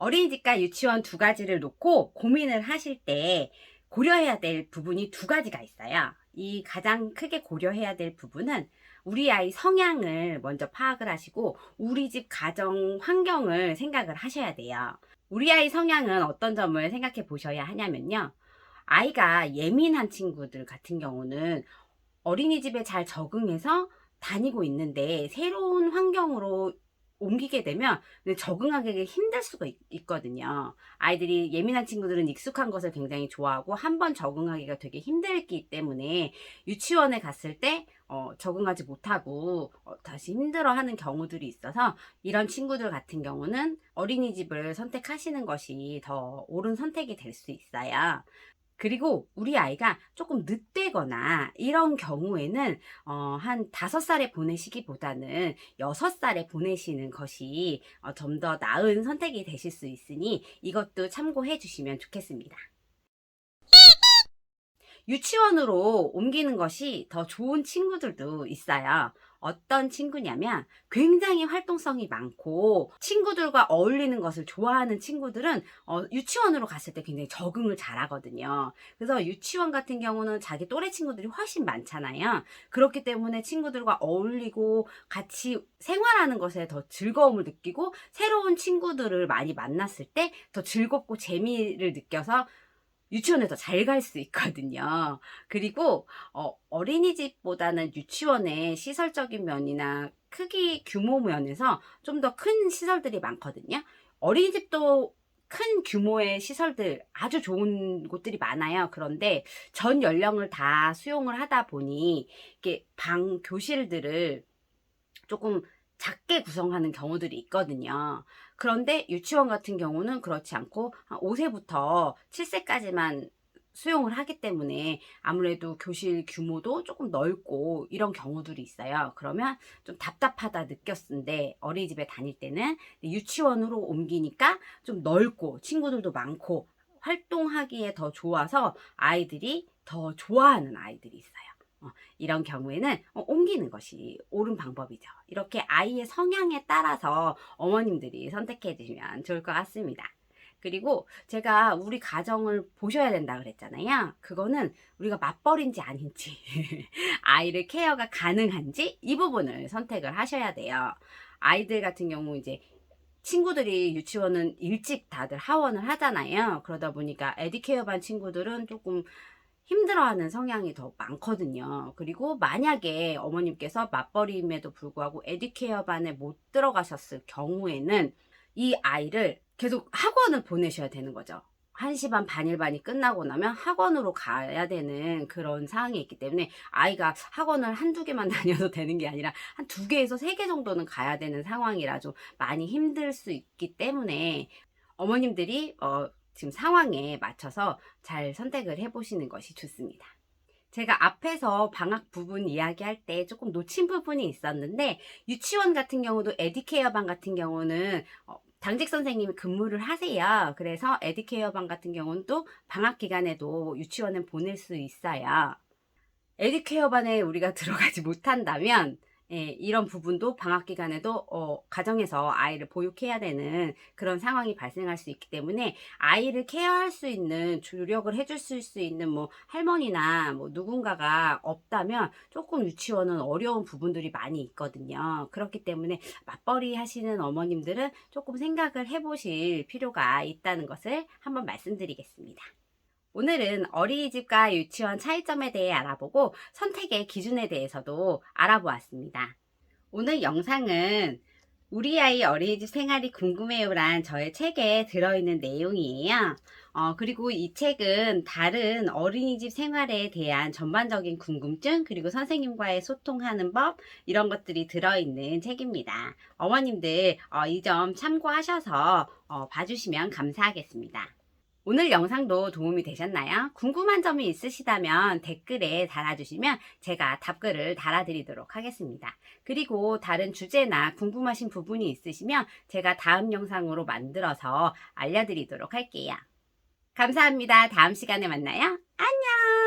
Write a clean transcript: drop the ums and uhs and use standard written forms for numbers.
어린이집과 유치원 두 가지를 놓고 고민을 하실 때 고려해야 될 부분이 두 가지가 있어요. 이 가장 크게 고려해야 될 부분은 우리 아이 성향을 먼저 파악을 하시고 우리 집 가정 환경을 생각을 하셔야 돼요. 우리 아이 성향은 어떤 점을 생각해 보셔야 하냐면요. 아이가 예민한 친구들 같은 경우는 어린이집에 잘 적응해서 다니고 있는데 새로운 환경으로 옮기게 되면 적응하기 힘들 수가 있거든요. 아이들이 예민한 친구들은 익숙한 것을 굉장히 좋아하고 한번 적응하기가 되게 힘들기 때문에 유치원에 갔을 때 적응하지 못하고 다시 힘들어하는 경우들이 있어서 이런 친구들 같은 경우는 어린이집을 선택하시는 것이 더 옳은 선택이 될 수 있어요. 그리고 우리 아이가 조금 늦되거나 이런 경우에는 한 5살에 보내시기보다는 6살에 보내시는 것이 좀 더 나은 선택이 되실 수 있으니 이것도 참고해 주시면 좋겠습니다. 유치원으로 옮기는 것이 더 좋은 친구들도 있어요. 어떤 친구냐면 굉장히 활동성이 많고 친구들과 어울리는 것을 좋아하는 친구들은 유치원으로 갔을 때 굉장히 적응을 잘 하거든요. 그래서 유치원 같은 경우는 자기 또래 친구들이 훨씬 많잖아요. 그렇기 때문에 친구들과 어울리고 같이 생활하는 것에 더 즐거움을 느끼고 새로운 친구들을 많이 만났을 때 더 즐겁고 재미를 느껴서 유치원에 더 잘 갈 수 있거든요. 그리고 어린이집보다는 유치원의 시설적인 면이나 크기 규모 면에서 좀 더 큰 시설들이 많거든요. 어린이집도 큰 규모의 시설들 아주 좋은 곳들이 많아요. 그런데 전 연령을 다 수용을 하다 보니 이게 방 교실들을 조금 작게 구성하는 경우들이 있거든요. 그런데 유치원 같은 경우는 그렇지 않고 한 5세부터 7세까지만 수용을 하기 때문에 아무래도 교실 규모도 조금 넓고 이런 경우들이 있어요. 그러면 좀 답답하다 느꼈는데 어린이집에 다닐 때는 유치원으로 옮기니까 좀 넓고 친구들도 많고 활동하기에 더 좋아서 아이들이 더 좋아하는 아이들이 있어요. 이런 경우에는 옮기는 것이 옳은 방법이죠. 이렇게 아이의 성향에 따라서 어머님들이 선택해 주시면 좋을 것 같습니다. 그리고 제가 우리 가정을 보셔야 된다 그랬잖아요. 그거는 우리가 맞벌인지 아닌지, 아이를 케어가 가능한지 이 부분을 선택을 하셔야 돼요. 아이들 같은 경우 이제 친구들이 유치원은 일찍 다들 하원을 하잖아요. 그러다 보니까 에디케어 반 친구들은 조금 힘들어하는 성향이 더 많거든요. 그리고 만약에 어머님께서 맞벌이임에도 불구하고 에듀케어 반에 못 들어가셨을 경우에는 이 아이를 계속 학원을 보내셔야 되는 거죠. 1시 반 반일반이 끝나고 나면 학원으로 가야 되는 그런 상황이 있기 때문에 아이가 학원을 한두 개만 다녀도 되는 게 아니라 한 2개에서 3개 정도는 가야 되는 상황이라 좀 많이 힘들 수 있기 때문에 어머님들이 지금 상황에 맞춰서 잘 선택을 해보시는 것이 좋습니다. 제가 앞에서 방학 부분 이야기할 때 조금 놓친 부분이 있었는데 유치원 같은 경우도 에듀케어 반 같은 경우는 당직 선생님이 근무를 하세요. 그래서 에듀케어 반 같은 경우는 또 방학 기간에도 유치원에 보낼 수 있어요. 에듀케어 반에 우리가 들어가지 못한다면 이런 부분도 방학 기간에도 가정에서 아이를 보육해야 되는 그런 상황이 발생할 수 있기 때문에 아이를 케어할 수 있는 주력을 해줄 수 있는 뭐 할머니나 뭐 누군가가 없다면 조금 유치원은 어려운 부분들이 많이 있거든요. 그렇기 때문에 맞벌이 하시는 어머님들은 조금 생각을 해보실 필요가 있다는 것을 한번 말씀드리겠습니다. 오늘은 어린이집과 유치원 차이점에 대해 알아보고 선택의 기준에 대해서도 알아보았습니다. 오늘 영상은 우리 아이 어린이집 생활이 궁금해요란 저의 책에 들어있는 내용이에요. 그리고 이 책은 다른 어린이집 생활에 대한 전반적인 궁금증, 그리고 선생님과의 소통하는 법, 이런 것들이 들어있는 책입니다. 어머님들 이 점 참고하셔서 봐주시면 감사하겠습니다. 오늘 영상도 도움이 되셨나요? 궁금한 점이 있으시다면 댓글에 달아주시면 제가 답글을 달아드리도록 하겠습니다. 그리고 다른 주제나 궁금하신 부분이 있으시면 제가 다음 영상으로 만들어서 알려드리도록 할게요. 감사합니다. 다음 시간에 만나요. 안녕!